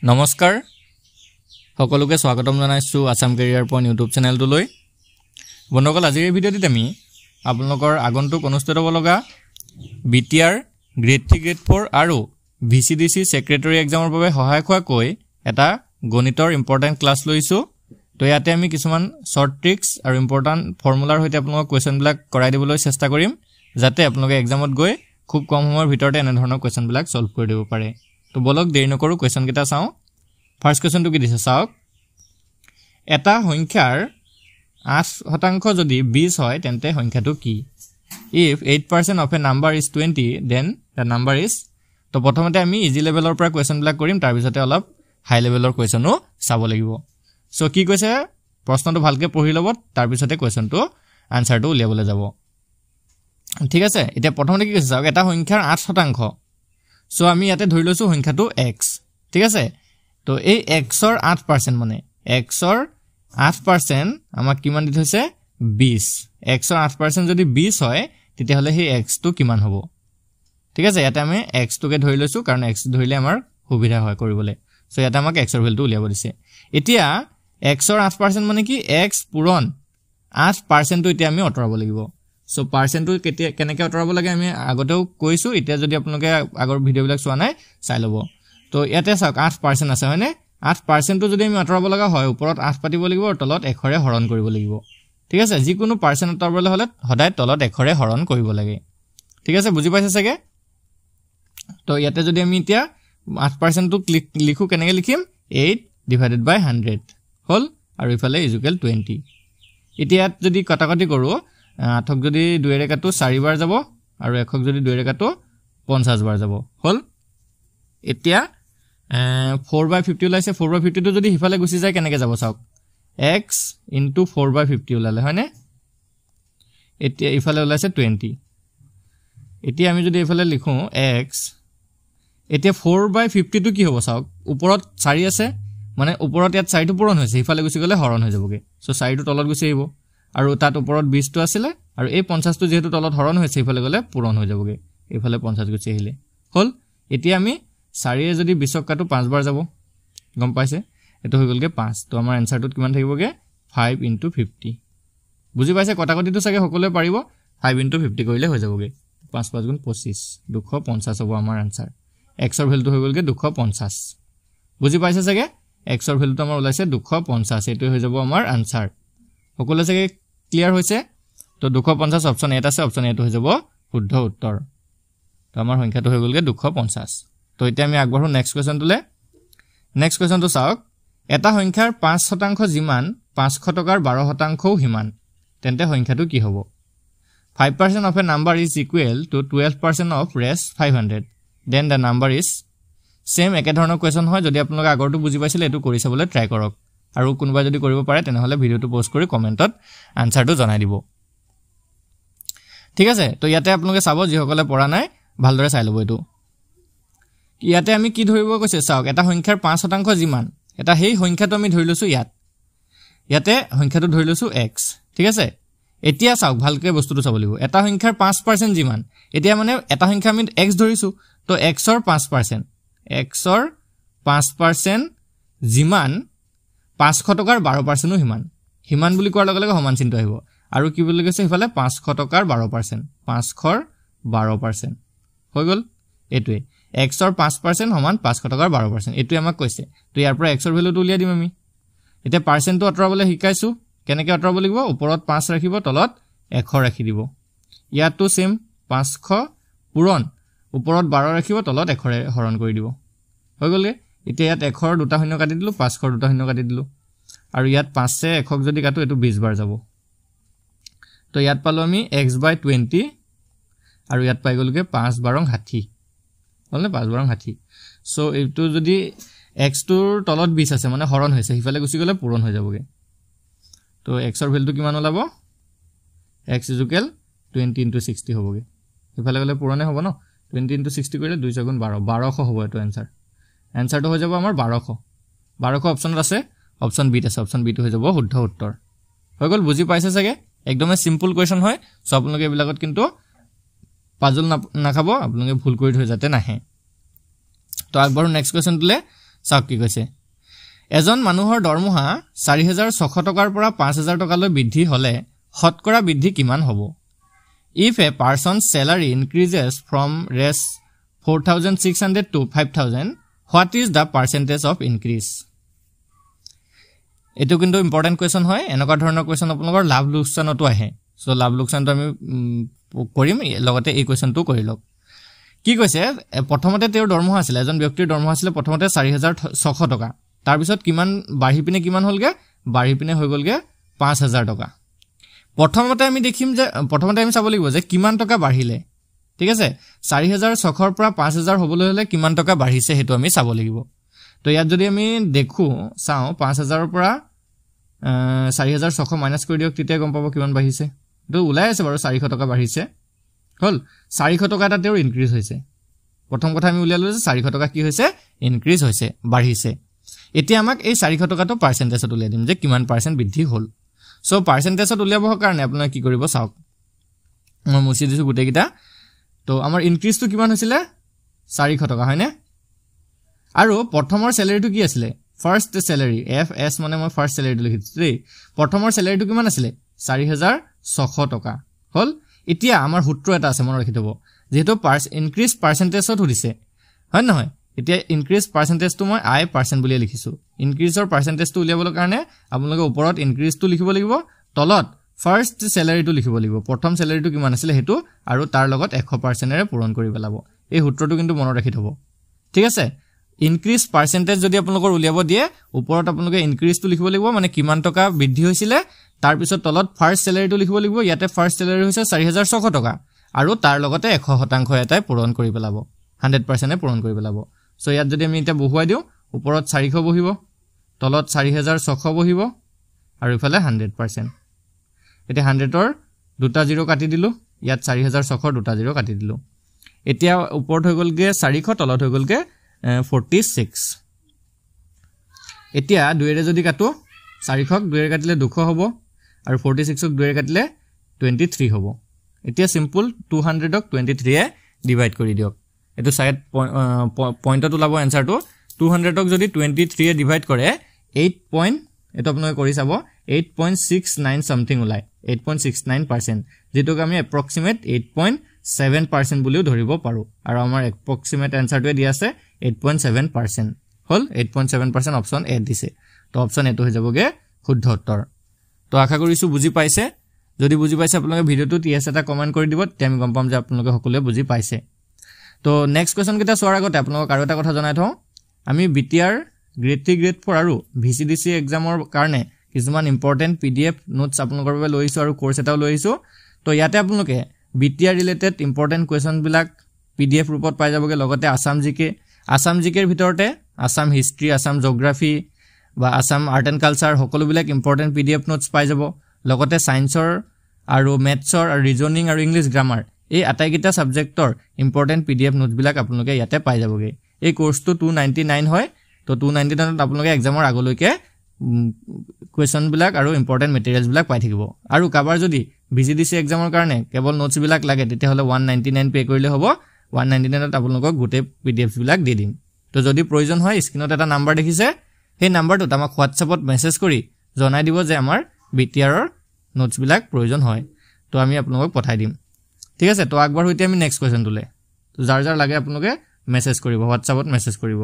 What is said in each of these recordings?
নমস্কাৰ সকলোকে স্বাগতম জনাইছো আসাম কেৰিয়াৰ পইণ্ট ইউটিউব চেনেলটোলৈ বন্ধুসকল আজিৰ এই ভিডিঅ'টিত আমি আপোনালোকৰ আগন্তুক অনুষ্ঠিত হ'ব লগা বিটিআৰ গ্ৰেড 3 গ্ৰেড 4 আৰু ভিচিডিসি সেক্ৰেটাৰী এক্সামৰ বাবে সহায়ক হোৱাকৈ এটা গণিতৰ ইম্পৰ্টেন্ট ক্লাছ লৈছো তো ইয়াতে আমি কিছুমান শৰ্ট ট্ৰিক্স আৰু ইম্পৰ্টেন্ট ফৰ্মুলাৰ হৈতে আপোনালোকক কোৱেশ্চনবিলাক কৰাই দিবলৈ চেষ্টা কৰিম যাতে আপোনালোকে এক্সামত গৈ খুব কম সময়ৰ ভিতৰতে এনে ধৰণৰ কোৱেশ্চনবিলাক সলভ কৰি দিব পাৰে তো বলক দেৰি নকৰো কোৱেশ্চন কেটা চাও ফাৰ্স্ট কোৱেশ্চনটো কি দিছে চাওক এটা সংখ্যাৰ 8% যদি 20 হয় তেন্তে সংখ্যাটো কি if 8% of a number is 20 then the number is তো প্ৰথমতে আমি ইজি লেভেলৰ পৰা কোৱেশ্চনবিলাক কৰিম তাৰ পিছতে অলপ হাই লেভেলৰ কোৱেশ্চনো চাব লাগিব সো কি কৈছে প্ৰশ্নটো ভালকে পঢ়ি লব তাৰ পিছতে কোৱেশ্চনটো আনসাৰটো উলিয়াবলৈ যাব ঠিক আছে এতিয়া প্ৰথমতে কি কৈছে চাওক এটা সংখ্যাৰ 8% সো আমি ইয়াতে ধৰি লৈছো সংখ্যাটো x ঠিক আছে তো এই x ৰ 8% মানে x ৰ 8% আমাক কিমান দি থৈছে 20 x ৰ 8% যদি 20 হয় তেতিয়া হলে সেই x টো কিমান হ'ব ঠিক আছে ইয়াতে আমি x টোকে ধৰি লৈছো কাৰণ x ধৰিলে আমাৰ সুবিধা হয় কৰিবলৈ সো ইয়াতে আমাক x ৰ ভ্যালুটো উলিয়াব দিছে এতিয়া x ৰ 8% মানে কি x পূৰণ 8% টো এতিয়া আমি অতৰাব লাগিব সো পাৰ্সেন্ট টো কেনেকে অতৰাব লাগে আমি আগতেও কৈছো এতিয়া যদি আপোনালোকে আগৰ ভিডিওবিলাক চোৱা নাই চাই লব তো ইয়াতে চাওক 8% আছে হয়নে 8% টো যদি আমি অতৰাব লগা হয় ওপৰত 8 পাতিব লাগিব আৰু তলত 1 ৰে হৰণ কৰিব লাগিব ঠিক আছে যিকোনো পাৰ্সেন্ট অতৰাবলৈ হলে সদায় তলত 1 ৰে হৰণ কৰিব লাগে ঠিক আছে বুজি পাইছে চাগে তো ইয়াতে যদি আমি এতিয়া 8% টো লিখো কেনেকে লিখিম 8/100 হল আৰু ইফালে ইকুৱেল 20 এতিয়া যদি কটাকটি কৰো 8ক যদি 2 ৰে কাটো 4 বাৰ যাব আৰু 1ক যদি 2 ৰে কাটো 50 বাৰ যাব হল এতিয়া 4/50 ওলাইছে 4/50 টো যদি হিফালে গুছি যায় কেনেকে যাব চাওক x * 4/50 ওলালে হয়নে এতিয়া ইফালে ওলাইছে 20 এতিয়া আমি যদি ইফালে লিখো x এতিয়া 4/50 টো কি হ'ব চাওক ওপৰত 4 আছে মানে ওপৰত ইয়াত 4 টো পূৰণ হৈছে ইফালে গুছি গলে হৰণ হৈ যাবগে সো 4 টো তলত গুছি আহিব আৰু তাত ওপৰত 20 টো আছিল আৰু এই 50 টো যেহেতু তলত হৰণ হৈছে ইফালে গলে পূৰণ হৈ যাবগে ইফালে 50 গুছি আহিলে হল এতিয়া আমি 4 এ যদি 20ক কাটো 5 বাৰ যাব গম পাইছে এটো হৈ গলগে 5 তো আমাৰ আনসাৰটোত কিমান থাকিবগে 5 * 50 বুজি পাইছে কটাকটিটো চাগে সকলোৱে পাৰিব 5 * 50 কৰিলে হৈ যাবগে 5 * 5 = 25 250 হ'ব আমাৰ আনসাৰ x ৰ ভ্যালুটো হৈ গলগে 250 বুজি পাইছে চাগে x ৰ ভ্যালুটো আমাৰ ওলাইছে 250 এটো হৈ যাব আমাৰ আনসাৰ সকলোৱে চাগে ক্লিয়াৰ হৈছে তো 250 অপচন এট আছে অপচন এটো হৈ যাব শুদ্ধ উত্তৰ তো আমাৰ সংখ্যাটো হৈ গলগে 250 তো এতিয়া আমি আগবঢ়ো নেক্সট কোৱেশ্চনটোলে নেক্সট কোৱেশ্চনটো চাওক এটা সংখ্যাৰ 5% যিমান 500 টকাৰ 12%ও হিমান তেন্তে সংখ্যাটো কি হ'ব 5% of a number is equal to 12% of rest 500 then the number is same একে ধৰণৰ কোৱেশ্চন হয় যদি আপোনালোকে আগৰটো বুজি পাইছিল এটো কৰি চাবলৈ ট্ৰাই কৰক আৰু কোনোবা যদি কৰিব পাৰে তেনেহলে ভিডিওটো পোষ্ট কৰি কমেন্টত আনসাৰটো জনাই দিব ঠিক আছে তো ইয়াতে আপোনালোকে চাব যি সকলে পঢ়া নাই ভালদৰে চাই লব এটো ইয়াতে আমি কি ধৰিব কৈছে চাওক এটা সংখ্যাৰ 5% যিমান এটা হেই সংখ্যাটো আমি ধৰি লৈছো ইয়াতে সংখ্যাটো ধৰি লৈছো x ঠিক আছে এতিয়া চাওক ভালকে বস্তুটো চাব লাগিব এটা সংখ্যাৰ 5% যিমান এতিয়া মানে এটা সংখ্যা আমি x ধৰিছো তো x ৰ 5% x ৰ 5% যিমান 500 টকাৰ 12%ও হিমান বুলি কোৱাৰ লগে লগে সমান চিহ্ন আহিব আৰু কি বুলি কৈছে ইফালে 500 টকাৰ 12% 500ৰ 12% হৈ গল এটোৱে x ৰ 5% সমান 500 টকাৰ 12% এটোৱে আমাক কৈছে তো ইয়াৰ পৰা x ৰ ভ্যালুটো উলিয়াই দিম আমি এতিয়া পাৰ্চেন্টটো অতৰাবলৈ শিকাইছো কেনেকে অতৰাব লাগিব ওপৰত 5 ৰাখিব তলত 100 ৰাখি দিব ইয়াতো সেম 500 পূৰণ ওপৰত 12 ৰাখিব তলত 100 ৰে হৰণ কৰি দিব হৈ গলগে এতিয়া ইয়াত 100 দুটা শূন্য কাটি দিলো 500 দুটা শূন্য কাটি দিলো আৰু ইয়াত 5 এ 1ক যদি কাটো এটো 20 বাৰ যাব তো ইয়াত পালো আমি x/20 আৰু ইয়াত পাই গলগে 5 বাৰং 60 হলনে 5 বাৰং 60 সো এটো যদি x টোৰ তলত 20 আছে মানে হৰণ হৈছে ইফালে গুছি গলে পূৰণ হৈ যাবগে তো x ৰ ভ্যালুটো কিমান ওলাব x = 20 * 60 হ'বগে ইফালে গলে পূৰণে হ'ব ন 20 * 60 কৰিলে 2 * 12 1200 হ'ব এটো আনসাৰটো হৈ যাব আমাৰ 1200 অপচনত আছে অপচন বি আছে অপচন বি টো হৈ যাব শুদ্ধ উত্তৰ হৈ গল বুজি পাইছে চাগে একদমে সিম্পল কোৱেশ্চন হয় সো আপোনালোকে এবিলাকত কিন্তু পাজল নাখাব আপোনালোকে ভুল কৰি থৈ যাতে নাহে তো আগবাৰ নেক্সট কোৱেশ্চন টুলে চাওক কি কৈছে এজন মানুহৰ দৰমহা 4600 টকাৰ পৰা 5000 টকালৈ বৃদ্ধি হলে শতকৰা বৃদ্ধি কিমান হ'ব if a person's salary increases from res 4600 to 5000 what is the percentage of increase এটো কিন্তু ইম্পৰ্টেন্ট কোৱেশ্চন হয় এনেকুৱা ধৰণৰ কোৱেশ্চন আপোনালোকৰ লাভ লোকচানটো আহে সো লাভ লোকচানটো আমি কৰিম লগতে এই কোৱেশ্চনটো কৰি লওক কি কৈছে প্ৰথমতে তেওঁৰ দৰমহা আছিল এজন ব্যক্তিৰ দৰমহা আছিল প্ৰথমতে 4600 টকা তাৰ পিছত কিমান বাঢ়ি পিনে কিমান হলগে বাঢ়ি পিনে হৈ গলগে 5000 টকা প্ৰথমতে আমি দেখিম যে প্ৰথমতে আমি চাব লাগিব যে কিমান টকা বাঢ়িলে ঠিক আছে 4600 ৰ পৰা 5000 হ'বলৈ হলে কিমান টকা বাঢ়িছে হেতু আমি চাব লাগিব তো ইয়াত যদি আমি দেখো চাও 5000 ৰ পৰা 4600 মাইনাস কৰি দিওক তেতিয়া গম পাব কিমান বাঢ়িছে তো উলাই আছে বাৰু 400 টকা বাঢ়িছে হল 400 টকা এটা তেওঁৰ ইনক্ৰিজ হৈছে প্ৰথম কথা আমি উলিয়ালো যে 400 টকা কি হৈছে ইনক্ৰিজ হৈছে বাঢ়িছে এতিয়া আমাক এই 400 টকাটো পাৰ্সেন্টেজত উলিয়াই দিম যে কিমান পাৰ্সেন্ট বৃদ্ধি হ'ল সো পাৰ্সেন্টেজত উলিয়াবৰ কাৰণে আপোনাক কি কৰিব চাওক মই মুছি দিছো গুটেকিটা তো আমাৰ ইনক্ৰিজটো কিমান হৈছিল 400 টকা হয়নে আৰু প্ৰথমৰ স্যালাৰিটো কি আছিল ফাৰ্স্ট স্যালাৰি এফএস মানে মই ফাৰ্স্ট স্যালাৰিটো লিখিছো দেই প্ৰথমৰ স্যালাৰিটো কিমান আছিল 4600 টকা হল এতিয়া আমাৰ সূত্ৰ এটা আছে মনত ৰাখি থব যেহেতু ইনক্ৰিজ পাৰ্সেন্টেজত হৈছে হয় নহয় এতিয়া ইনক্ৰিজ পাৰ্সেন্টেজটো মই আই পাৰ্সেন্ট বুলি লিখিছো ইনক্ৰিজৰ পাৰ্সেন্টেজটো উলিয়াবলৈ কাৰণে আপোনালোকে ওপৰত ইনক্ৰিজটো লিখিব লাগিব তলত ফাৰ্স্ট স্যালাৰিটো লিখিব লাগিব প্ৰথম স্যালাৰিটো কিমান আছিল হেতু আৰু তাৰ লগত 100% এৰে পূৰণ কৰি পেলাব এই সূত্ৰটো কিন্তু মনত ৰাখি থব ঠিক আছে ইনক্ৰিজ পাৰ্সেন্টেজ যদি আপোনালোকৰ উলিয়াব দিয়ে ওপৰত আপোনালোকে ইনক্ৰিজটো লিখিব লাগিব মানে কিমান টকা বৃদ্ধি হৈছিল তাৰ পিছত তলত ফাৰ্স্ট স্যালাৰিটো লিখিব লাগিব ইয়াতে ফাৰ্স্ট স্যালাৰি হৈছে 4600 টকা আৰু তাৰ লগতে 100% এটাই পূৰণ কৰি পেলাব 100% এ পূৰণ কৰি পেলাব সো ইয়াত যদি আমি এটা বহুৱাই দিও ওপৰত 400 বহিব তলত 4600 বহিব আৰু ইফালে 100% এটা 100 ৰ দুটা জিৰো কাটি দিলো ইয়াত 4600 দুটা জিৰো কাটি দিলো এতিয়া ওপৰত হৈ গলগে 400 তলত হৈ গলগে 46 এতিয়া দুইৰে যদি কাটো 400 দুইৰে কাটিলে 200 হ'ব আৰু 46 ক দুইৰে কাটিলে 23 হ'ব এতিয়া সিম্পল 200 ক 23 এ ডিভাইড কৰি দিওক এটো সাইড পইণ্টত ওলাব আনসাৰটো 200 ক যদি 23 এ ডিভাইড কৰে 8 পইণ্ট এটো আপোনালোকে কৰি চাব 8.69 সামথিং ওলাই 8.69% যেটো আমি এপ্ৰক্সিমেট 8.7% বুলিও ধৰিব পাৰো আৰু আমাৰ এপ্ৰক্সিমেট আনসাৰটো দি আছে 8.7% হল 8.7% অপচন এ দিছে তো অপচন এটো হৈ যাবগে শুদ্ধ উত্তৰ তো আশা কৰিছো বুজি পাইছে যদি বুজি পাইছে আপোনালোকে ভিডিওটো টিএস এটা কমেন্ট কৰি দিব তে আমি গম পাম যে আপোনালোকে সকলোৱে বুজি পাইছে তো নেক্সট কোৱেশ্চন কিটা সোৱাৰ আগতে আপোনালোকক আৰু এটা কথা জনাই থওঁ আমি বিটিআৰ গ্ৰেড 3 গ্ৰেড 4 আৰু ভিসিডিসি এক্সামৰ কাৰণে কিছুমান ইম্পৰ্টেন্ট পিডিএফ নোটস আপোনালোকৰ বাবে লৈছো আৰু কোৰ্স এটাও লৈছো তো ইয়াতে আপোনালোকে বিটিআৰ ৰিলেটেড ইম্পৰ্টেন্ট কোৱেশ্চন বিলাক পিডিএফ ৰূপত পাই যাবগে লগতে আসাম জিকেৰ ভিতৰতে আসাম হিষ্ট্ৰি আসাম জিঅগ্ৰাফি বা আসাম আৰ্ট এণ্ড কালচাৰ সকলো বিলাক ইম্পৰ্টেন্ট পিডিএফ নোটস পাই যাব লগতে সায়েন্সৰ আৰু মেথছৰ আৰু ৰিজনিং আৰু ইংলিশ গ্ৰামাৰ এই আটাইকিটা সাবজেক্টৰ ইম্পৰ্টেন্ট পিডিএফ নোটস বিলাক আপোনালোকে ইয়াতে পাই যাবগে এই কোৰ্সটো 299 হয় তো 299 ত আপোনালোকে এক্সামৰ আগলৈকে কোৱেশ্চন বিলাক আৰু ইম্পৰ্টেন্ট মেটেৰিয়েলস বিলাক পাই থাকিব আৰু কাবাৰ যদি ভিসিডিসি এক্সামৰ কাৰণে কেৱল নোটস বিলাক লাগে তেতিয়া হলে 199 পে কৰিলে হ'ব 199 ত আপোনালোকক গুটে পিডিএফ বিলাক দি দিম তো যদি প্ৰয়োজন হয় স্ক্ৰিনত এটা নাম্বাৰ দেখিছে সেই নাম্বাৰটোত আমাক হোৱাটছএপত মেছেজ কৰি জনাই দিব যে আমাৰ বিটিআৰৰ নোটস বিলাক প্ৰয়োজন হয় তো আমি আপোনালোকক পঠাই দিম ঠিক আছে তো আগবাৰ হইতে আমি নেক্সট কোৱেশ্চন তুলে তো যাৰ যাৰ লাগে আপোনালোকে মেছেজ কৰিব হোৱাটছএপত মেছেজ কৰিব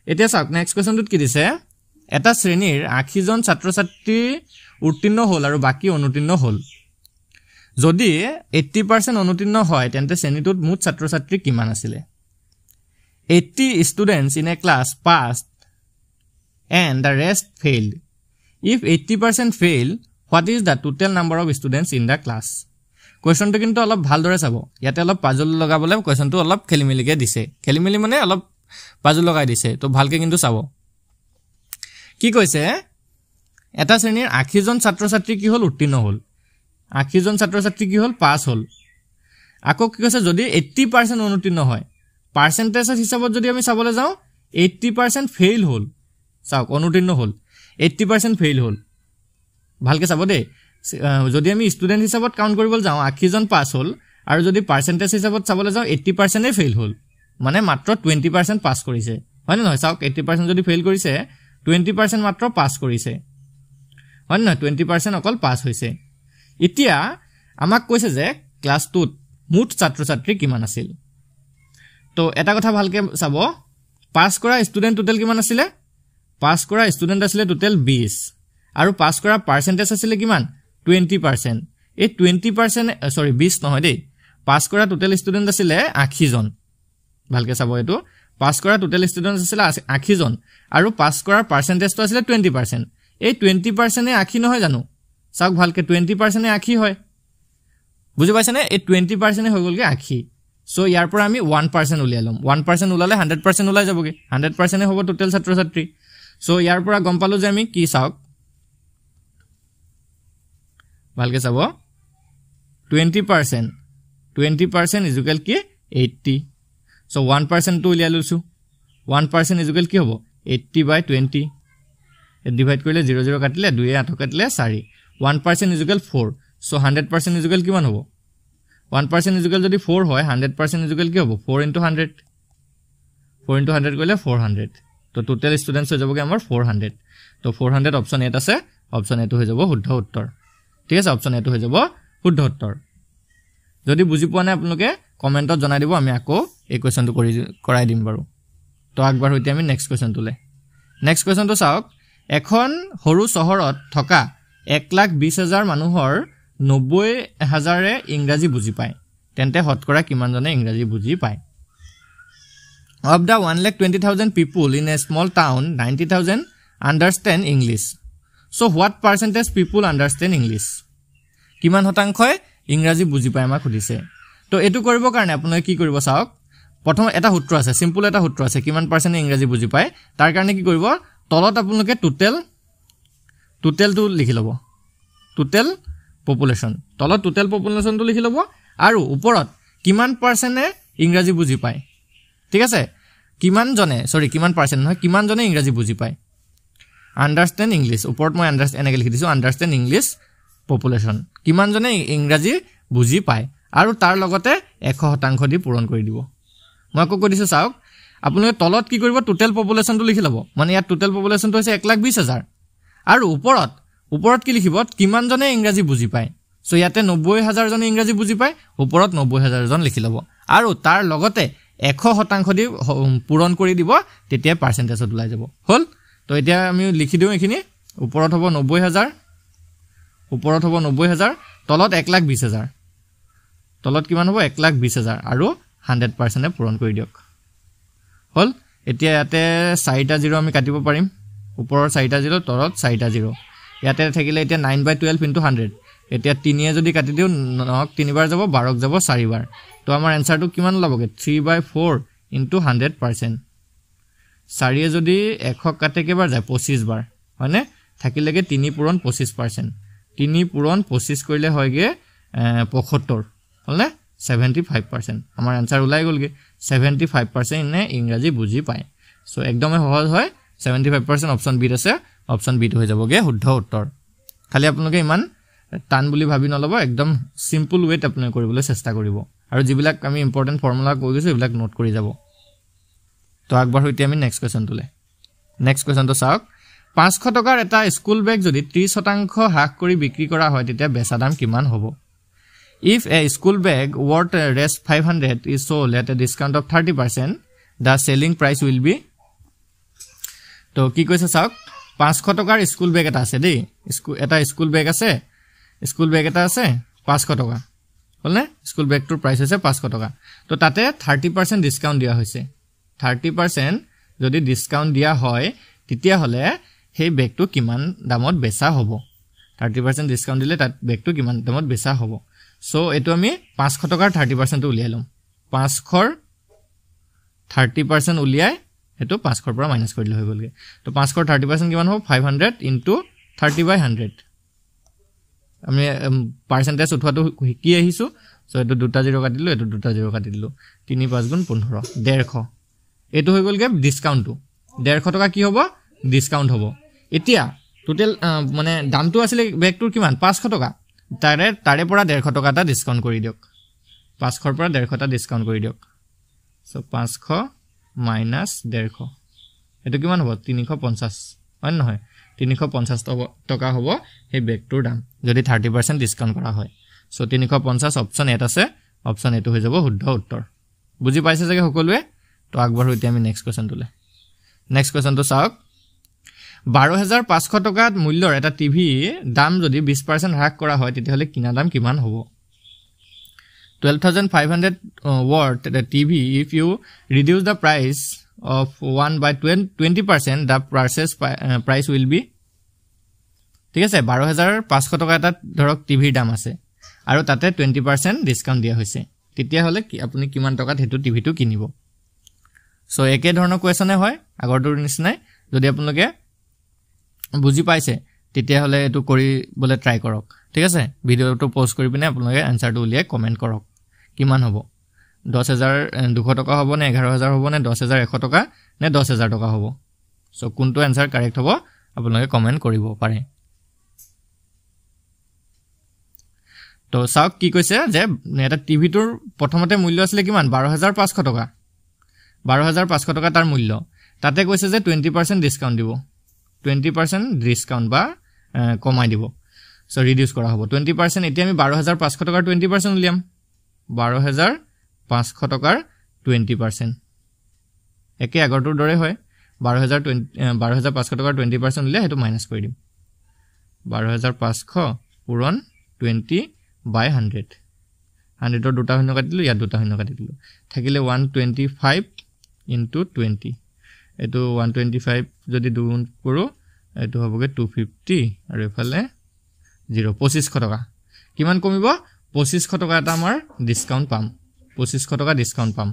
এতিয়া চাওক নেক্সট কোৱেশ্চনটোত কি দিছে এটা শ্ৰেণীৰ 80 জন ছাত্ৰ-ছাত্ৰী উত্তীৰ্ণ হ'ল আৰু বাকি অনুত্তীৰ্ণ হ'ল যদি 80% অনুত্তীৰ্ণ হয় তেন্তে শ্ৰেণীটোত মুঠ ছাত্ৰ-ছাত্ৰী কিমান আছিল 80 students in a class passed and the rest failed if 80% fail what is the total number of students in the class কোৱেশ্চনটো কিন্তু অলপ ভালদৰে চাব ইয়াতে অলপ পাজল লগাবলে কোৱেশ্চনটো অলপ খেলিমেলিকে দিছে খেলিমেলি মানে অলপ পাজল লগাই দিছে তো ভালকে কিন্তু চাব কি কৈছে এটা শ্ৰেণীৰ 80 জন ছাত্ৰ-ছাত্ৰী কি হল উত্তীৰ্ণ হল 80 জন ছাত্ৰ-ছাত্ৰী কি হল পাস হল আকৌ কি কৈছে যদি 80% অনুত্তীৰ্ণ হয় পাৰ্সেন্টেজ হিচাপত যদি আমি চাবলৈ যাও 80% ফেইল হল চাওক অনুত্তীৰ্ণ হল 80% ফেইল হল ভালকে চাব দে যদি আমি ষ্টুডেন্ট হিচাপত কাউন্ট কৰিবলৈ যাও 80 জন পাস হল আৰু যদি পাৰ্সেন্টেজ হিচাপত চাবলৈ যাও 80% এ ফেইল হল মানে মাত্ৰ 20% পাস কৰিছে হয় নে নহয় চাওক 80% যদি ফেইল কৰিছে 20% মাত্ৰ পাছ কৰিছে হয় না 20% অকল পাছ হৈছে এতিয়া আমাক কৈছে যে ক্লাস 2 ত মুঠ ছাত্ৰ ছাত্ৰী কিমান আছিল তো এটা কথা ভালকে চাব পাছ কৰা ষ্টুডেন্ট টোটাল কিমান আছিল পাছ কৰা ষ্টুডেন্ট আছিল টোটাল 20 আৰু পাছ কৰা পাৰ্সেন্টেজ আছিল কিমান 20% এই 20% সৰি 20 নহয় দেই পাছ কৰা টোটাল ষ্টুডেন্ট আছিল 80 জন ভালকে চাব এটো পাছ কৰা টোটাল ষ্টুডেন্ট আছিল 80 জন আৰু পাছ কৰাৰ পাৰ্সেন্টেজটো আছিল 20% এই 20% এ 80 নহয় জানো চাওক ভালকে 20% এ 80 হয় বুজি পাইছানে এই 20% এ হৈ গলগে 80 সো ইয়াৰ পৰা আমি 1% উলিয়াই লম 1% উলালে 100% উলাই যাবগে 100% এ হ'ব টোটাল ছাত্ৰ ছাত্ৰী সো ইয়াৰ পৰা গম পালো যে আমি কি চাওক ভালকে চাব 20% is equal কি 80 so 1% to উলিয়াই লৈছো 1% is equal কি হ'ব 80/20 ডিভাইড কৰিলে 0 0 কাটিলে 2 এ 8 কাটিলে 4 1% is equal 4 so 100% is equal কিমান হ'ব 1% is equal যদি 4 হয় 100% is equal কি হ'ব 4 into 100 4 into 100 কৰিলে 400 তো টোটাল ষ্টুডেন্টস হৈ যাবগে আমাৰ 400 তো 400 অপচন 8 আছে অপচন 8 হৈ যাব শুদ্ধ উত্তৰ ঠিক আছে অপচন 8 হৈ যাব শুদ্ধ উত্তৰ যদি বুজি পোৱা নাই আপোনালোকে কমেন্টত জনাই দিব আমি আকৌ এই কোৱেশ্চনটো কৰাই দিম বাৰু তো আগবাৰ হইতে আমি নেক্সট কোৱেশ্চনটোলে নেক্সট কোৱেশ্চনটো চাওক এখন সৰু চহৰত থকা 1,20,000 মানুহৰ 90,000 ইংৰাজী বুজি পায় তেন্তে হতকৰা কিমান জনে ইংৰাজী বুজি পায় of the 1,20,000 people in a small town 90,000 understand English so what percentage people understand English কিমান শতাংশই ইংৰাজী বুজি পায় আমাক খুদিছে তো এটো কৰিব কাৰণে আপোনাক কি কৰিব চাওক প্ৰথম এটা সূত্ৰ আছে সিম্পল এটা সূত্ৰ আছে কিমান পাৰ্চেন্ট ইংৰাজী বুজি পায় তাৰ কাৰণে কি কৰিব তলত আপোনালোকে টোটালটো লিখি লব টোটাল পপুলেশন তলত টোটাল পপুলেশনটো লিখি লব আৰু ওপৰত কিমান পাৰ্চেন্টে ইংৰাজী বুজি পায় ঠিক আছে কিমান পাৰ্চেন্ট নহয় কিমান জনে ইংৰাজী বুজি পায় আন্ডাৰস্ট্যান্ড ইংলিশ ওপৰত মই আন্ডাৰস্ট্যান্ড এনেকৈ লিখি দিছো আন্ডাৰস্ট্যান্ড ইংলিশ পপুলেশন কিমান জনে ইংৰাজী বুজি পায় আৰু তাৰ লগতে 100% দি পূৰণ কৰি দিব মই আকৌ কৈ দিছো চাওক আপোনালোকে তলত কি কৰিব টোটাল পপুলেশনটো লিখি লব মানে ইয়াত টোটাল পপুলেশনটো হৈছে 1,20,000 আৰু ওপৰত কি লিখিব কিমান জনে ইংৰাজী বুজি পায় সো ইয়াতে 90,000 জনে ইংৰাজী বুজি পায় ওপৰত 90,000 জন লিখি লব আৰু তাৰ লগতে 100% দি পূৰণ কৰি দিব তেতিয়া পাৰ্সেন্টেজত ওলাই যাব হল তো এতিয়া আমি লিখি দিও এখিনি ওপৰত হ'ব 90,000 তলত 1,20,000 তলত কিমান হ'ব 1,20,000 আৰু 100% এ পূৰণ কৰি দিয়ক হল এতিয়া ইয়াতে 4টা 0 আমি কাটিব পাৰিম ওপৰৰ 4টা 0 তলত 4টা 0 ইয়াতে থাকিলে এতিয়া 9/12 into 100 এতিয়া 3 এ যদি কাটি দিও 9 তিনিবাৰ যাব 12 যাব 4 বাৰ তো আমাৰ আনসাৰটো কিমান লবগে 3/4 into 100% 4 এ যদি 100 কাটে কেবাৰ যায় 25 বাৰ হয়নে থাকিলেগে 3 পূৰণ 25% 3 পূৰণ 25 কৰিলে হয়গে 75 হলনে 75% আমাৰ আনসাৰ ওলাই গলগে 75% নে ইংৰাজী বুজি পায় সো একদমে সহজ হয় 75% অপচন বি আছে অপচন বি হৈ যাবগে শুদ্ধ উত্তৰ খালি আপোনালোকে ইমান টান বুলি ভাবি নলব একদম সিম্পল ওয়েত আপোনালোকে কৰিবলৈ চেষ্টা কৰিব আৰু যিবিলাক আমি ইম্পৰ্টেন্ট ফৰ্মুলা কৈ গৈছো এইবিলাক নোট কৰি যাব তো আগবাৰ হইতে আমি নেক্সট কোৱেশ্চনটো চাওক 500 টকাৰ এটা স্কুল বেগ যদি 30% হ্ৰাস কৰি বিক্ৰী কৰা হয় তেতিয়া বেচা দাম কিমান হ'ব if a school bag worth rest 500 is sold at a discount of 30% the selling price will be তো কি কৈছে চাওক 500 টকাৰ স্কুল বেগ এটা আছে দেই এটা স্কুল বেগ এটা আছে 500 টকা হলনে স্কুল বেগটোৰ প্ৰাইস হৈছে 500 টকা তো তাতে 30% ডিসকাউন্ট দিয়া হৈছে 30% যদি ডিসকাউন্ট দিয়া হয় তেতিয়া হলে সেই বেগটো কিমান দামত বেচা হ'ব 30% ডিসকাউন্ট দিলে তাত বেগটো কিমান দামত বেচা হ'ব সো এটো আমি 500 টকাৰ 30% উলিয়াই লম 500 30% উলিয়াই এটো 500 পৰা মাইনাস কৰিলে হৈ গলগে তো 500 30% কিমান হ'ব 500 into 30/100 আমি পার্সেন্টেজ উঠোৱাটো কি আহিছো সো এটো দুটা 0 কাটি দিলো এটো দুটা 0 কাটি দিলো 3 5 গুণ 15 150 এটো হৈ গলগে ডিসকাউন্টটো 150 টকা কি হ'ব ডিসকাউন্ট হ'ব এতিয়া টোটাল মানে দামটো আছিল বেগটোৰ কিমান 500 টকা তাৰে পৰা 150 টকা এটা ডিসকাউন্ট কৰি দিয়ক 500 পৰা 150 টা ডিসকাউন্ট কৰি দিয়ক সো 500 - 150 এটো কিমান হ'ব 350 হয় নহয় 350 টকা হ'ব এই বেগটোৰ দাম যদি 30% ডিসকাউন্ট কৰা হয় সো 350 অপচন এট আছে অপচন এটো হৈ যাব শুদ্ধ উত্তৰ বুজি পাইছে যে সকলোৱে তো আগবাঢ়ো এতিয়া আমি নেক্সট কোৱেশ্চন তুলে নেক্সট কোৱেশ্চন তো চাওক 12500 টকা মূল্যৰ এটা টিভি দাম যদি 20% হ্ৰাস কৰা হয় তেতিয়াহলে কিনা দাম কিমান হ'ব 12500 worth the TV if you reduce the price of 1 by 20% the price will be ঠিক আছে 12500 টকা এটা ধৰক টিভিৰ দাম আছে আৰু তাতে 20% ডিসকাউন্ট দিয়া হৈছে তেতিয়া হলে কি আপুনি কিমান টকাত হেতু টিভিটো কিনিব সো একে ধৰণৰ কোৱেশ্চনে হয় আগৰটোৰ নিচিনাই যদি আপোনালোকে বুজি পাইছে তেতিয়া হলে এটো কৰিবলে ট্ৰাই কৰক ঠিক আছে ভিডিওটো পজ কৰি পিনে আপোনালোকে আনসাৰটো উলিয়াই কমেন্ট কৰক কিমান হ'ব 10200 টকা হ'ব নে 11000 হ'ব নে 10100 টকা নে 10000 টকা হ'ব সো কোনটো আনসাৰ কাৰেক্ট হ'ব আপোনালোকে কমেন্ট কৰিব পাৰে তো চাওক কি কৈছে যে এটা টিভিটোৰ প্ৰথমতে মূল্য আছিল কিমান 12500 টকা 12500 টকা তাৰ মূল্য তাতে কৈছে যে 20% ডিসকাউন্ট দিব 20% ডিসকাউন্ট বা কমাই দিব সো ৰিডিউস কৰা হ'ব 20% এতিয়া আমি 12500 টকাৰ 20% উলিয়াম 12500 টকাৰ 20% একে আগৰটোৰ দৰে হয় 12500 টকাৰ 20% উলিয়া হেতু মাইনাস কৰি দিম 12500 পূৰণ 20 by 100 100 দুটা শূন্য কাটিলো ইয়া দুটা শূন্য কাটিলো থাকিলে 125 into 20 এটো 125 যদি দুগুণ কৰো এটো হবগে 250 আৰু এফালে 2500 টকা কিমান কমিব 2500 টকা এটা আমাৰ ডিসকাউন্ট পাম 2500 টকা ডিসকাউন্ট পাম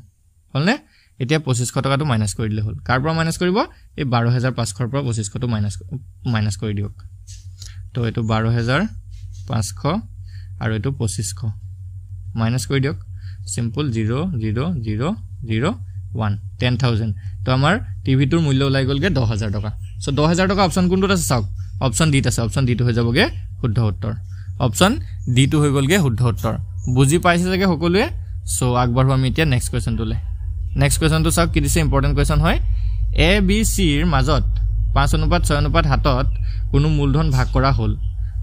হলনে এতিয়া 2500 টকাটো মাইনাস কৰি দিলে হল কাৰ পৰা মাইনাস কৰিব এই 12500 ৰ পৰা 2500 টো মাইনাস কৰি দিওক তো এটো 12500 আৰু এটো 2500 মাইনাস কৰি দিওক সিম্পল 0 0 0 0 1 10000 তো আমাৰ টিভিটোৰ মূল্য ওলাই গলগে 10000 টকা সো 10000 টকা অপচন কোনটো আছে চাওক অপচন ডি আছে অপচন ডি টো হৈ যাবগে শুদ্ধ উত্তৰ অপচন ডি টো হৈ গলগে শুদ্ধ উত্তৰ বুজি পাইছে যে সকলোৱে সো আগবাঢ়ো আমি এতিয়া নেক্সট কোৱেশ্চন তুলে নেক্সট কোৱেশ্চন তো চাওক কি দিছে ইম্পৰ্টেন্ট কোৱেশ্চন হয় এ বি সি ৰ মাজত 5:6:7 কোনো মূলধন ভাগ কৰা হল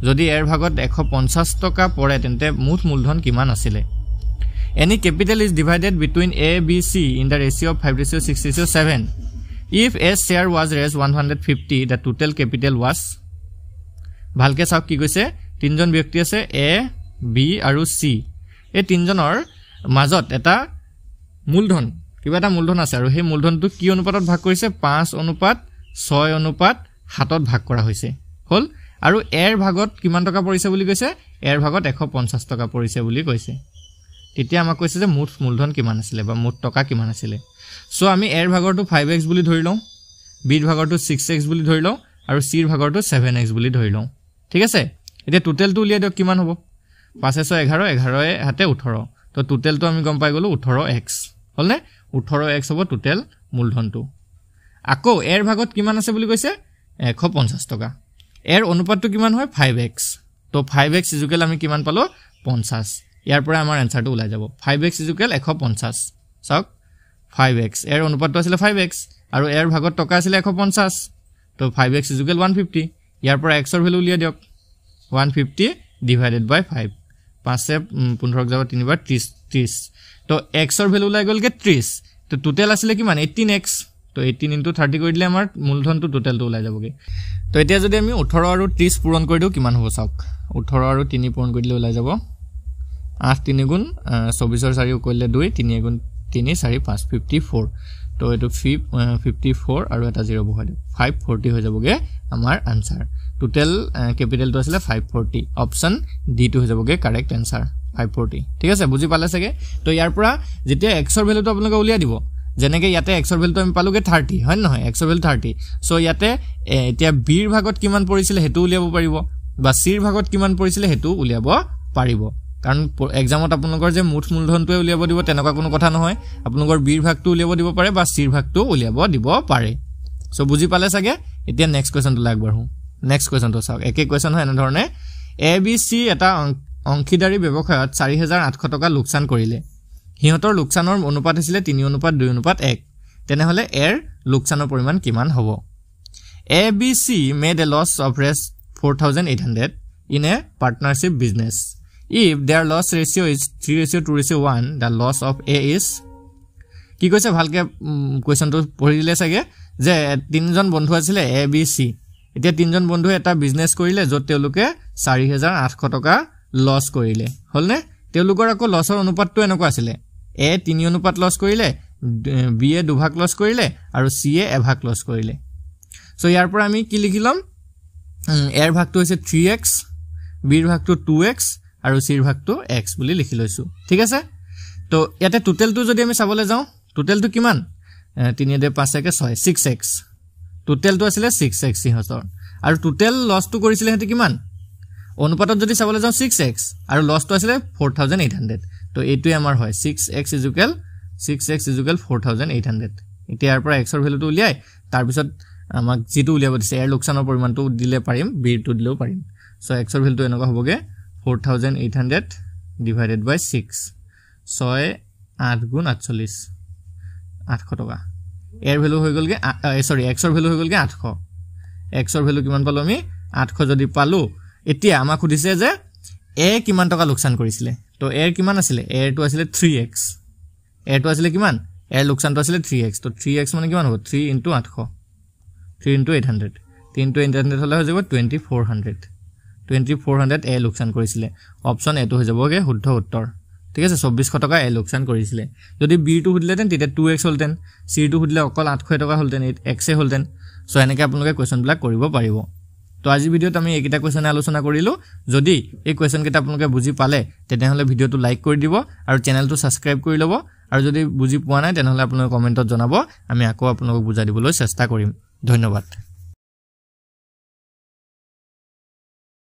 যদি এৰ ভাগত 150 টকা পৰে তেন্তে মুঠ মূলধন কিমান আছিল any capital is divided between A B C in the ratio of 5:6:7 if a share was raised 150 the total capital was ভালকে চাওক কি কৈছে তিনজন ব্যক্তি আছে A B আৰু C এই তিনজনৰ মাজত এটা মূলধন কিবা এটা মূলধন আছে আৰু সেই মূলধনটো কি অনুপাতত ভাগ কৰিছে 5:6:7 ভাগ কৰা হৈছে হল আৰু এৰ ভাগত কিমান টকা পৰিছে বুলি কৈছে এৰ ভাগত 150 টকা পৰিছে বুলি কৈছে তেতিয়া আমাক কৈছে যে মুঠ মূলধন কিমান আছিল বা মুঠ টকা কিমান আছিল সো আমি এৰ ভাগৰটো 5x বুলি ধৰি লওঁ বিৰ ভাগৰটো 6x বুলি ধৰি লওঁ আৰু চিৰ ভাগৰটো 7x বুলি ধৰি লওঁ ঠিক আছে এতিয়া টোটালটো উলিয়াই দিওক কিমান হ'ব 5:6 11 হাতে 18 তো টোটালটো আমি গম পাই গলো 18x হলনে 18x হ'ব টোটাল মূলধনটো আকৌ এৰ ভাগত কিমান আছে বুলি কৈছে 150 টকা এৰ অনুপাতটো কিমান হয় 5x তো 5x ইকুৱেল আমি কিমান পালো 50 ইয়াৰ পৰা আমাৰ আনসাৰটো ওলাই যাব 5x ইকুৱেল 150 চাওক 5x এৰ অনুপাতটো আছিল 5x আৰু এৰ ভাগত টকা আছিল 150 তো 5x ইকুৱেল 150 ইয়াৰ পৰা x ৰ ভ্যালু উলিয়াই দিওক 150 ডিভাইডেড বাই 5 5 15 যাব 3 বাৰ 30 তো x ৰ ভ্যালু ওলাই গলগে 30 তো টোটাল আছিল কিমান 18x তো 18 into 30 কৰি দিলে আমাৰ মূলধনটো টোটালটো ওলাই যাবগে তো এতিয়া যদি আমি 18 আৰু 30 পূৰণ কৰি দিও কিমান হ'ব চাওক 18 আৰু 3 পূৰণ কৰি দিলে ওলাই যাব 8 3 গুণ 24 ৰ 4 কৰিলে 2 3 গুণ 3 4 5 54 তো এটো 54 আৰু এটা 0 বহাই দিও 540 হৈ যাবগে আমাৰ আনসাৰ টোটাল ক্যাপিটালটো আছিল 540 অপচন ডি টো হৈ যাবগে কাৰেক্ট আনসাৰ 540 ঠিক আছে বুজি পালে সকে তো ইয়াৰ পৰা যেতিয়া x ৰ ভ্যালুটো আপোনালোকে উলিয়া দিব যেনেকে ইয়াতে x ৰ ভ্যালুটো আমি পালোগে 30 হয় নহয় x ৰ ভ্যালু 30 সো ইয়াতে এতিয়া b ৰ ভাগত কিমান পৰিছিল হেতু উলিয়াব পাৰিব বা c ৰ ভাগত কিমান পৰিছিল হেতু উলিয়াব পাৰিব কাৰণ এক্সামত আপোনালোকৰ যে মুঠ মূলধনটোৱে উলিয়াব দিব তেনেকুৱা কোনো কথা নহয় আপোনালোকৰ b ৰ ভাগটো উলিয়াব দিব পাৰে বা c ৰ ভাগটো উলিয়াব দিব পাৰে সো বুজি পালে সকে এতিয়া নেক্সট কোৱেশ্চনটো লাগবাৰহু নেক্সট কোৱেশ্চনটো চাওক একে কোৱেশ্চন হয় এনে ধৰণে ABC এটা অংশীদাৰী ব্যৱসায়ত 4800 টকা লোকচান কৰিলে হিহঁতৰ লোকচানৰ অনুপাত আছিল 3:2:1 তেনেহলে এৰ লোকচানৰ পৰিমাণ কিমান হ'ব ABC made a loss of 4800 in a partnership business if their loss ratio is 3:2:1 the loss of A is কি কৈছে ভালকে কোৱেশ্চনটো পঢ়ি দিলে চাগে যে তিনজন বন্ধু আছিল ABC এতিয়া তিনজন বন্ধুৱে এটা বিজনেস কৰিলে য'ত তেওঁলোকে 4800 টকা লছ কৰিলে হলনে তেওঁলোকৰ আকৌ লছৰ অনুপাতটো এনেকুৱা আছিল A 3 অনুপাত লছ কৰিলে B এ দুভাগ লছ কৰিলে আৰু C এ এভাগ লছ কৰিলে সো ইয়াৰ পৰা আমি কি লিখিলাম এৰ ভাগটো হৈছে 3x B ৰ ভাগটো 2x আৰু C ৰ ভাগটো x বুলি লিখি লৈছো ঠিক আছে তো ইয়াতে টোটালটো যদি আমি চাবলৈ যাও টোটালটো কিমান 3 * 5 = 6 6x টোটালটো আছিল 6x সিহঁতৰ আৰু টোটাল লছটো কৰিছিল হেতি কিমান অনুপাতত যদি চাবলৈ যাও 6x আৰু লছটো আছিল 4800 তো এইটোই আমাৰ হয় 6x = 4800 এতিয়া ইয়াৰ পৰা x ৰ ভ্যালুটো উলিয়াই তাৰ পিছত আমাক যেটো উলিয়াব দিছে এৰ লোকচানৰ পৰিমাণটো দিলে পাৰিম b টো দিলেও পাৰিম সো x ৰ ভ্যালুটো এনেকুৱা হ'বগে 4800 divided by 6 6 8 গুণ 48 800 টকা এৰ ভ্যালু হৈ গলগে সৰি x ৰ ভ্যালু হৈ গলগে 800 x ৰ ভ্যালু কিমান পালো আমি 800 যদি পালো এতিয়া আমাক খুদিছে যে a কিমান টকা লোকচান কৰিছিলে তো এৰ কিমান আছিল এৰ টো আছিল 3x এৰ টো আছিল কিমান এৰ লোকচানটো আছিল 3x তো 3x মানে কিমান হ'ব 3 * 800 3 * 800 3 * 800 হলে হৈ যাব 2400 এ লোকচান কৰিছিলে অপচন এ টো হৈ যাবগে শুদ্ধ উত্তৰ ঠিক আছে 2400 টকা এ লোকচান কৰিছিলে যদি বি টো হুদিলেতেন তেতিয়া 2x হলতেন সি টো হুদিলে অকল 800 টকা হলতেন x এ হলতেন সো এনেকে আপোনালোকে কোৱেশ্চন ব্লক কৰিব পাৰিব তো আজি ভিডিওত আমি এইকিটা কোৱেশ্চন আলোচনা কৰিলো যদি এই কোৱেশ্চন কিটা আপোনালোকে বুজি পালে তেনেহলে ভিডিওটো লাইক কৰি দিব আৰু চেনেলটো সাবস্ক্ৰাইব কৰি ল'ব আৰু যদি বুজি পোৱা নাই তেনেহলে আপোনালোকে কমেন্টত জনাব আমি আকৌ আপোনালোকক বুজাই দিবলৈ চেষ্টা কৰিম ধন্যবাদ